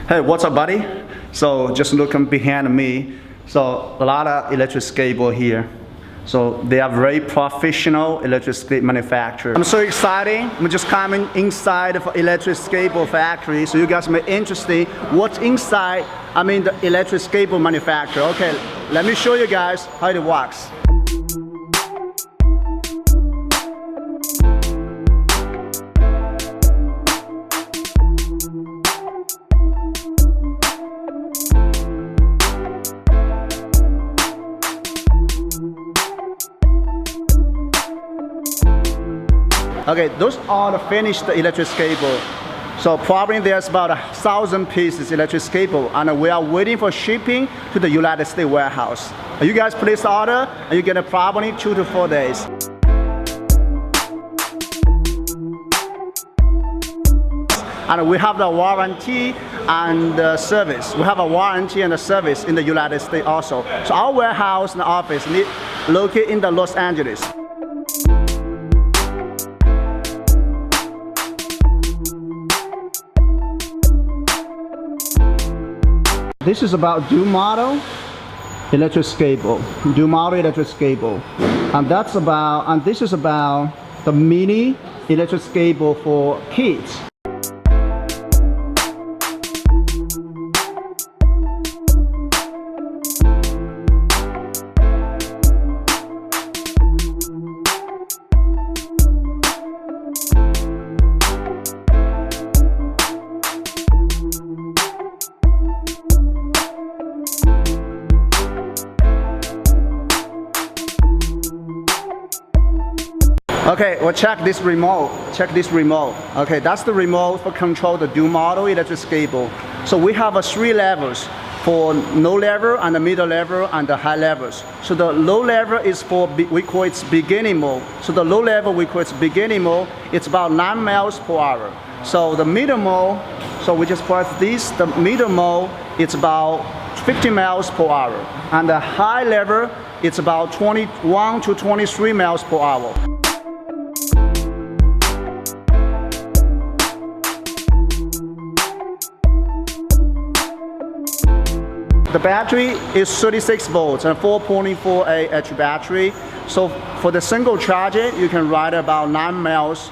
Hey, what's up, buddy? So just looking behind me, so a lot of electric skateboard here. So they are very professional electric skate manufacturer. I'm so excited. I'm just coming inside of electric skateboard factory, so you guys may interested what's inside. The electric skateboard manufacturer. Okay, let me show you guys how it works. Okay, those are the finished electric skateboard. So probably there's about 1,000 pieces electric skateboard, and we are waiting for shipping to the United States warehouse. You guys place the order, and you get it probably 2 to 4 days. And we have the warranty and the service. We have a warranty and a service in the United States also. So our warehouse and office located in the Los Angeles. This is about dual model electric skateboard. Dual model electric skateboard. And this is about the mini electric skateboard for kids. Okay, well check this remote. Check this remote. Okay, that's the remote for control the dual model electric skateboard. So we have 3 levels for low level and the middle level and the high levels. So the low level is for, we call it beginning mode. So the low level we call it beginning mode. It's about 9 miles per hour. So the middle mode, so we just press this, the middle mode, it's about 50 miles per hour. And the high level, it's about 21 to 23 miles per hour. The battery is 36 volts and 4.48 battery. So for the single charger, you can ride about 9 miles.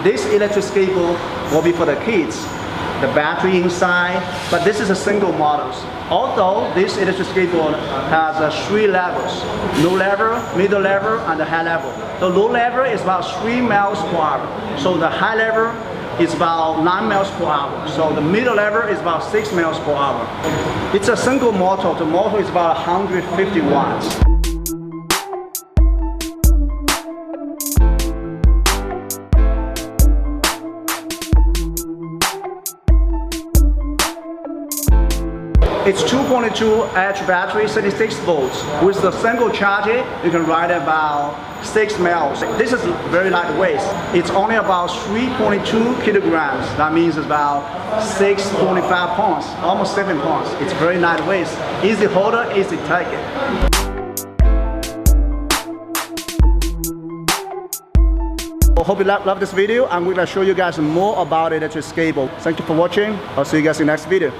This electric skateboard will be for the kids. The battery inside, but this is a single models. Although this electric skateboard has 3 levels: low level, middle level, and the high level. The low level is about 3 miles per hour. So the high level is about 9 miles per hour. So the middle level is about 6 miles per hour. It's a single motor. The motor is about 150 watts. It's 2.2H battery, 36 volts. With the single charger, you can ride about 6 miles. This is very lightweight. It's only about 3.2 kilograms. That means it's about 6.5 pounds, almost 7 pounds. It's very lightweight. Easy holder, easy take it. I hope you love this video. I'm going to show you guys more about electric skateboard. Thank you for watching. I'll see you guys in the next video.